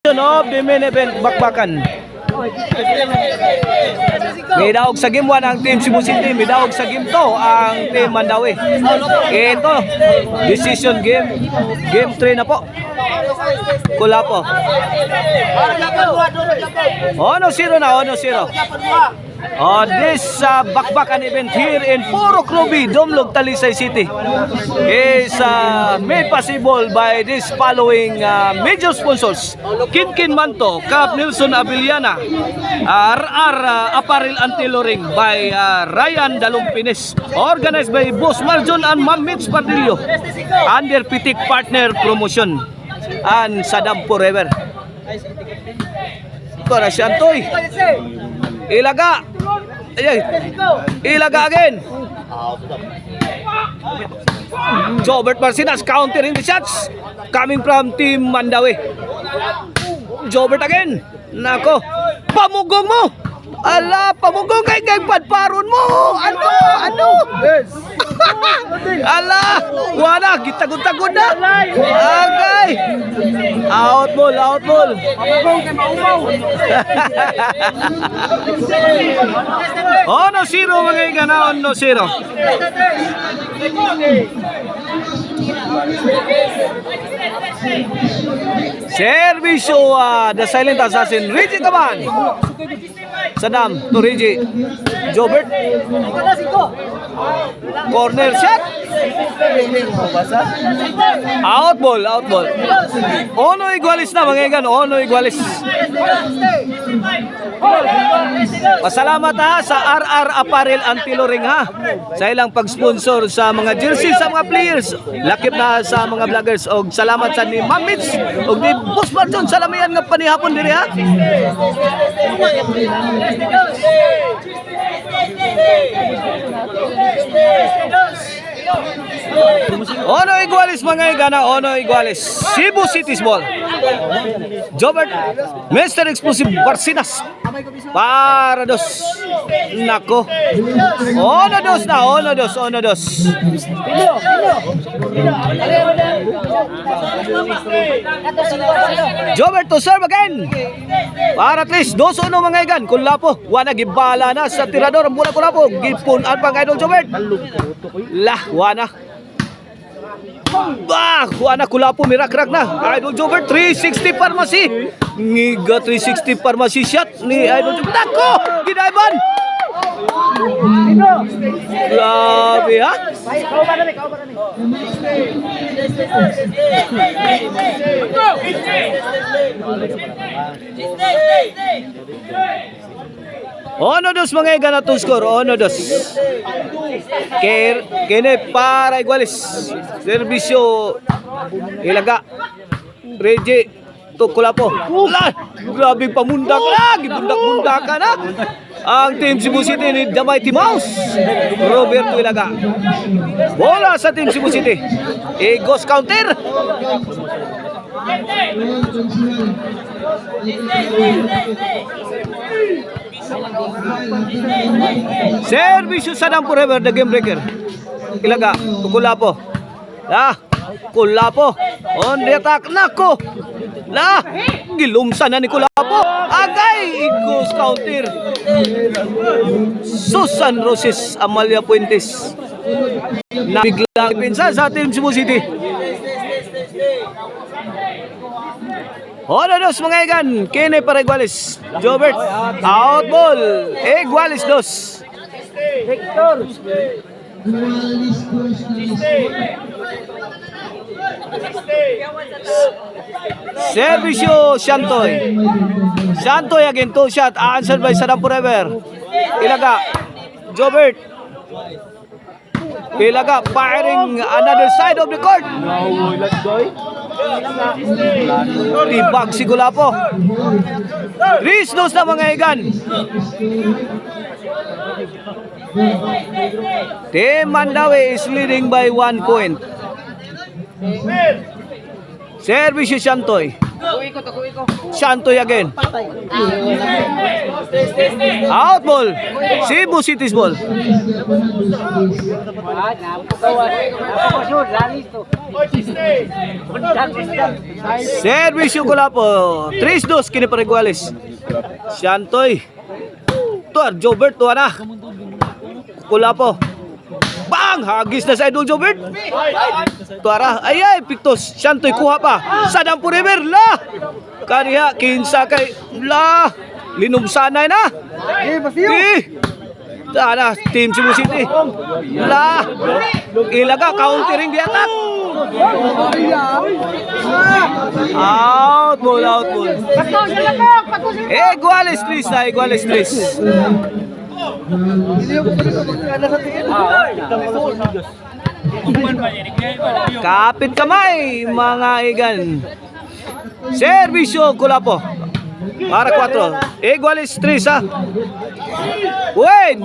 Of the main event, bakbakan. May daog sa game 1 ang team Cebu City, may daog sa game 2 ang team Mandaue. Ito, decision game, game 3 na po. Kula po. 1-0 na, 1-0. On this bakbakan event here in Purok Ruby, Dumlog, Talisay City is made possible by this following major sponsors: Kinkin Manto, Cap Nelson Avellana, RR Apparel and Tailoring by Ryan Dalumpines, organized by Boss Marjon and Ma'am Mitch Pardillo, under Pitik Partner Promotion and Sadam Forever. Ito na si Antoy. Ilaga. Ayay. Ilaga again. Jobert Marcinas countering the shots coming from team Mandaue. Jobert again. Nako. Pamugong mo. Ala, pamugong kay padparon mo. Ano? Ala, wala, gitagod-tagod na. Okay. Out ball. Ono zero mga igana, 1-0. Servisyo the silent assassin Reggie Caban. Sadam to Reggie. Jobert. Corner shot. Out ball. Ono igualis na mga igan, Ono igualis. Pasalamat sa RR Apparel and Tailoring sa ilang pag-sponsor sa mga jersey sa mga players. Lakip na sa mga vloggers og salamat sa ni Ma'am Mitch og ni Boss Marjon sa lamian nga panihapon diri Ono igualis mga igana, Ono igualis. Cebu City's ball. Jobert, Mr. Explosive Barcinas. Para dos. Nako. Ono dos. Jobert to serve again. Para at least 2-1 mga igan. Kulapo, wana gibala na sa tirador ang bola Kulapo. Gipunan pa Idol Jobert. Wana. Wana Kulapo mirakrak na. Idol Jobert 360 Pharmacy. Ngiga 360 Pharmacy shot ni Idol Jobert. Nako, gidaiban. Grabe Ono dos mga igana to score. Ono dos. Kene para igualis. Servisyo ilaga. Reggie to Kulapo. Grabe pamundak. Gibundak-bundakan ang team Cebu City ni The Mighty Mouse. Roberto Ilaga. Bola sa team Cebu City. Ghost counter. Servisyo Sadam Forever, the game breaker. Ilaga, Kulapo. Kulapo. On the attack. Nako. Gilumsan na ni Kulapo. Agay, Ghost counter. Susan Roses Amalia Puentes. Nabiglang pinsa sa team Cebu City. Ono dos mga igan. Kene para igualis. Jobert. Out ball. Igualis dos. Victor. Servisyo Shantoy again, 2 shot answered by Sadam Forever. Ilaga Jobert. Ilaga firing another side of the court. Tibag si Kulapo. Riznos na mga igan. Team Mandaue is leading by 1 point. Servisyo Shantoy. Santoy again. Out ball. Cebu City's ball. Servisyo Kulapo. 3-2 kini para Iguales. Santoy. Tuar Jobert tuwa na. Kulapo. Bang! Hagis na sa Idol Jobert. Tuara. Ay, Pictos. Santoy kuha pa. Sadam Forever. La! Kaniya, kinsa kay... La! Linumsanay na. Tara, Team Cebu City. La! Ilaga, countering di attack. Out ball, out ball. Iguales 3 na, Iguales 3. Kapit kamay, mga igan. Servisyo Kulapo. Para 4. Iguales 3 ha. Win.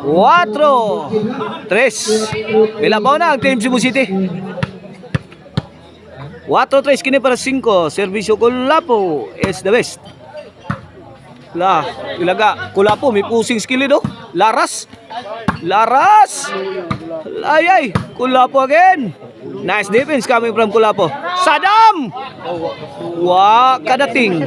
4-3. Bilabaw na ang Team Cebu City. 4-3 kini para 5. Servisyo Kulapo is the best. La, ilaga. Kulapo, may pusing skill do. Laras. Laras. Ay. Kulapo again. Nice defense coming from Kulapo. Sadam. Wah, kadating.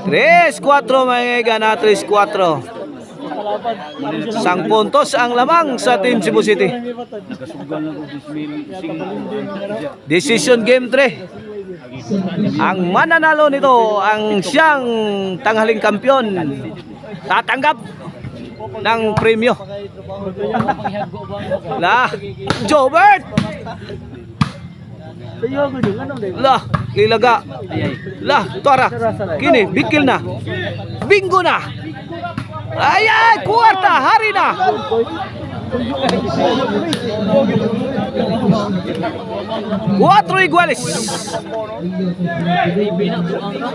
3-4 mga gana, 3-4. Sang puntos ang lamang sa Team Cebu City. Decision game 3. Ang mananalo nito ang siyang tanghaling kampiyon. Tatanggap ng premyo. La, Jobert. La, ilaga. La, Tuara. Kini, bikil na. Bingo na. Ay, kuwarta, hari na. Cuatro Iguales.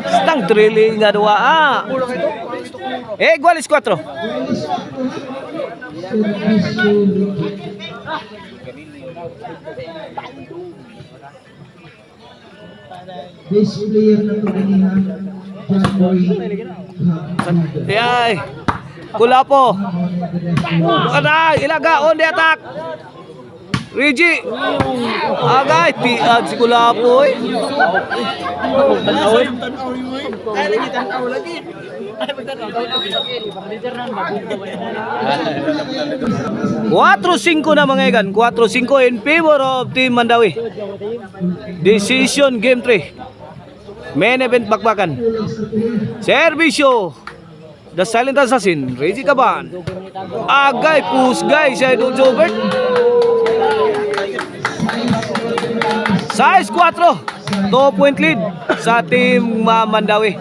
Stang trailing nga dua. Iguales 4. Best player na ito kanina, Ay, Kulapo. Ada, ilaga on the attack. Rigi. Agay, tiad si Kulapo. 4-5 na mga igan. 4-5 in favor of Team Mandawi. Decision game 3. Main event bakbakan. Servisyo. The Silent Assassin, Reggie Caban. Agay, pusgay si Idol Jobert. Size 4. 2-point lead sa Team Mandawi.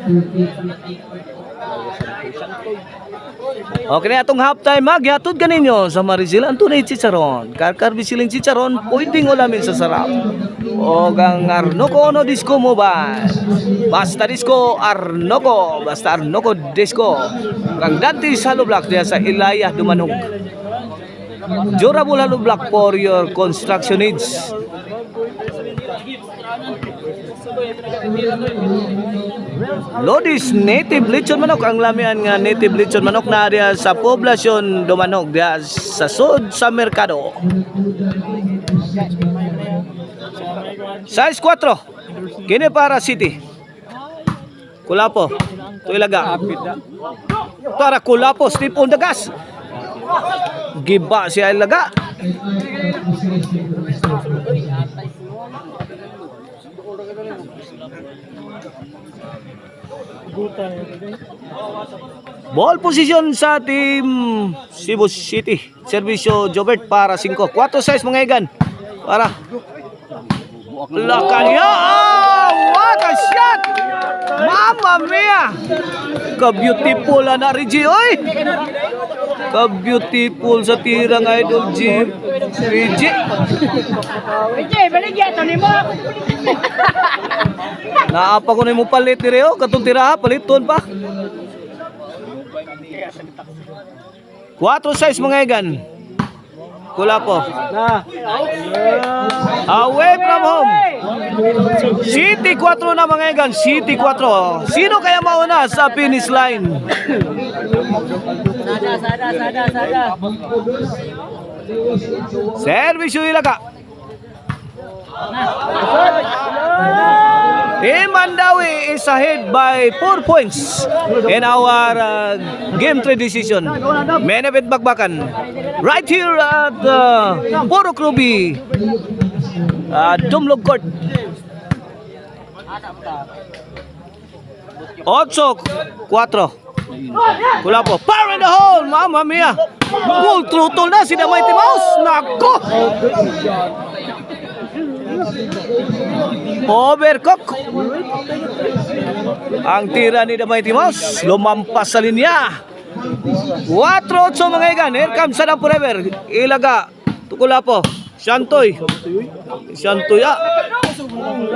Okay na itong halftime, magyatod ka ninyo sa Marizil Antonay Chicharon. Karkarbi siling Chicharon, pwedeng ulamin sa sarap. O gang Arnoco no Disco Mobile. Basta Disco Arnoco, basta Arnoco Disco. Kang dati sa Block diya sa Ilaya Dumanog. Durable Halo Block for your construction needs. Lodis native lechon manok, ang lamian nga native lechon manok na diya sa poblasyon Dumanog diya sa sud sa merkado. Size 4. Kini para City. Kulapo. Tuilaga. Para Kulapo, step on the gas. Giba siya ilaga. Ball position sa Team Cebu City. Servisyo Jobert para 5. 4-6 mga igan. Para Lakanya. What a shot! Mamma mia! Ka-beautiful na Reggie, oy! Ka-beautiful sa tirang Idol G. Reggie. Reggie, baligyan ito ni mo. Naapa ko na mo palit ni Reo. Katong tira, paliton pa. 4-6 mga igan. Kulapo. Away from home. City 4 na mga igan. City 4. Sino kaya mauna sa finish line? Sada. Servisyo Ilaga. Team Mandawi is ahead by 4 points in our game 3 decision. Main event bakbakan. Right here at Puro Krubi Dumlog Court. 8-4. Kulapo. Power in the hole. Mamma mia. Goal throttle na si The Mighty Mouse. Nako. Overcook. Ang tira ni The Mighty Mouse. Lumampas sa linya. 4-8 mga igan. Here comes Sadam Forever. Ilaga. Kulapo. Shantoy.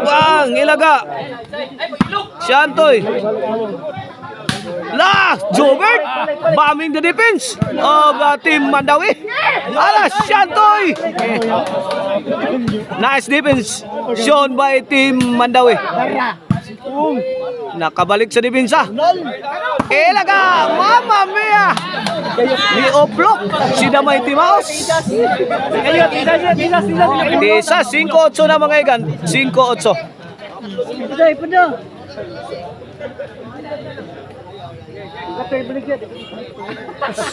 Bang. Ilaga. Shantoy. Jobert bombing the defense of Team Mandawi. Shantoy. Nice defense shown by Team Mandawi. Nakabalik sa depensa. Ilaga, Mamma mia. Ni-oblok si The Mighty Mouse. Isa 5-8 na mga igan. 5-8.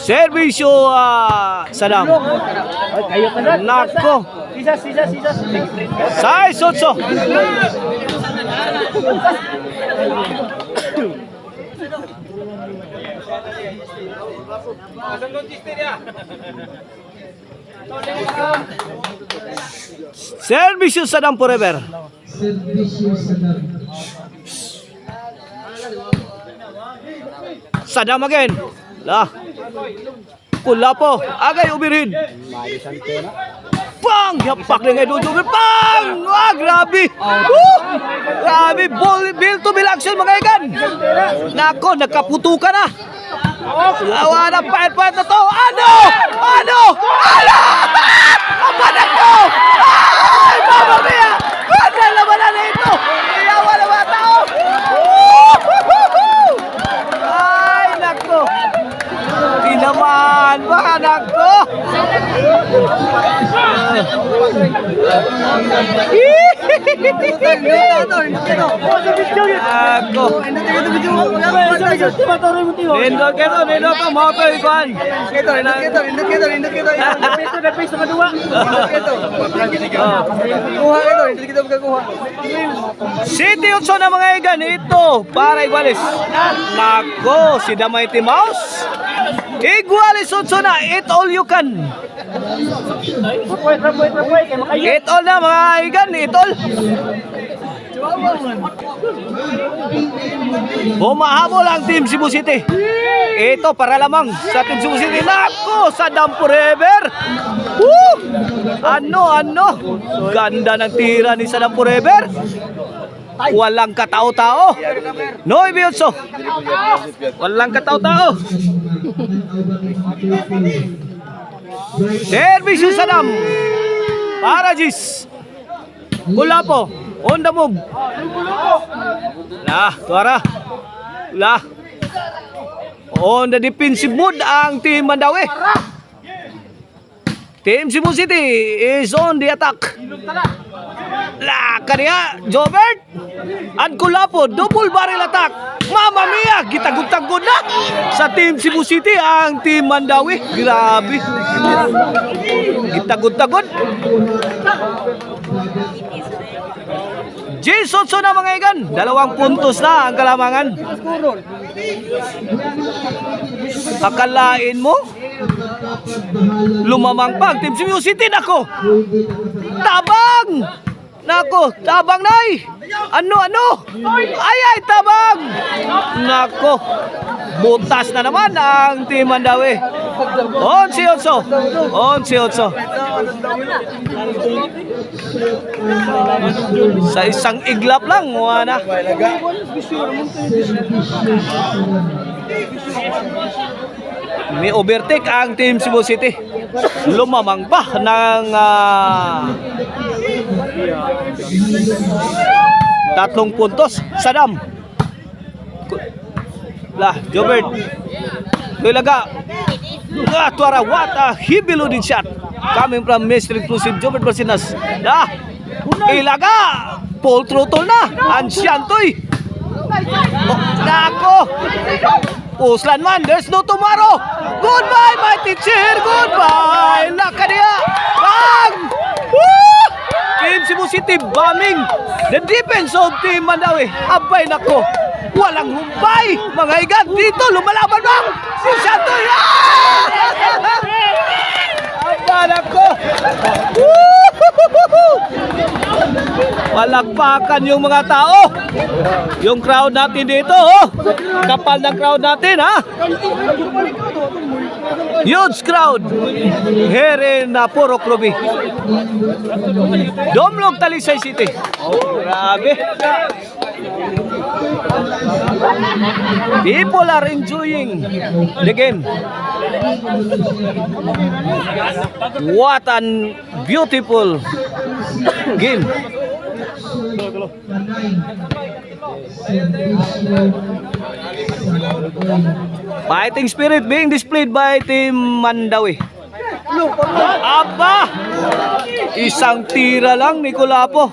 Servisyo Sadam. Nako. 6-8. Servisyo Sadam Forever. Sadam again. Kulapo. Agay overhead. Bang! Yapak na ngayon doon. Bang! Grabe. Grabe. Bill to bill action mga igan. Nako, nagkaputukan na. Awa na fight na to. Ano? Ang banak ko! Ay! Mamma mia! Ano naman na ito? Iyawa na mga tao. Ay, nako. Tinamaan ba, nako? Nindot to mau to ikuan. City 8 na mga igan ito para igualis. Nako, si The Mighty Mouse. Igualis 8 na, it all you can. It all na mga igan, it all. Humahabol ang Team Cebu City. Ito para lamang sa Team Cebu City. Nako, Sadam Forever. Ano? Ganda ng tira ni Sadam Forever. Walang katao-tao. No, Ibiotso. Walang katao-tao. Servisyo Sadam. Parajis. Kulapo. On the move. Tuara. On the defensive mode ang Team Mandawi. Team Cebu City is on the attack. Kaniya, Jobert. At Kulapo, double barrel attack. Mamma mia, gitagod-tagod na sa Team Cebu City ang Team Mandawi. Grabe. Gitagod-tagod. J-Sotso na mga igan. 2 puntos na ang kalamangan. Akalain mo? Lumamang pa ang Team Cebu City. Nako! Tabang! Nako, tabang nay! Ano? Ay, tabang! Nako! Butas na naman ang Team Mandawi. 11-8. Sa isang iglap lang, na. may overtake ang Team Cebu City. Lumamang pa ng 3 puntos. Sadam. Jobert. Tulaga. Tuara, what a heavy loaded shot coming from Mr. Exclusive Jobert Basinas. Ilaga. Full throttle na. Ansyantoy. Nako. Uslan man, there's no tomorrow. Goodbye, my teacher. Goodbye. Nakadiya. Bang! Woo! Team Cebu City bombing the defense of Team Mandawi. Abay nako. Walang humpay. Mga igan dito. Lumalaban bang? Si Santoy. Abay nako. Palakpakan yung mga tao. Yung crowd natin dito, oh. Kapal ng crowd natin, ha? Huge crowd here in Purok Ruby. Domlog, Talisay City. Oh, grabe. People are enjoying the game. What an beautiful game. Fighting spirit being displayed by Team Mandawi. Aba! Isang tira lang ni Kulapo.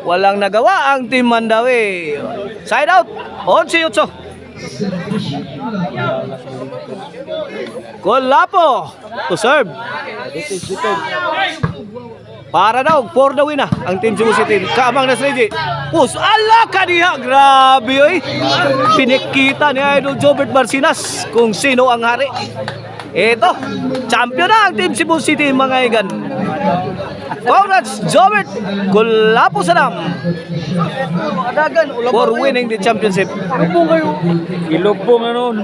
Walang nagawa ang Team Mandawi. Side out. 11-8. Kulapo to serve. Para daw, for the win na ang Team Cebu City. Kaamang na Sreji. Push, ala ka niya. Grabe, oy. Pinikita ni Idol Jobert Barcinas kung sino ang hari. Ito, champion na ang Team Cebu City, mga igan. Congrats, Jobert. Kulapo Sadam for winning the championship. Ilog po nga noon.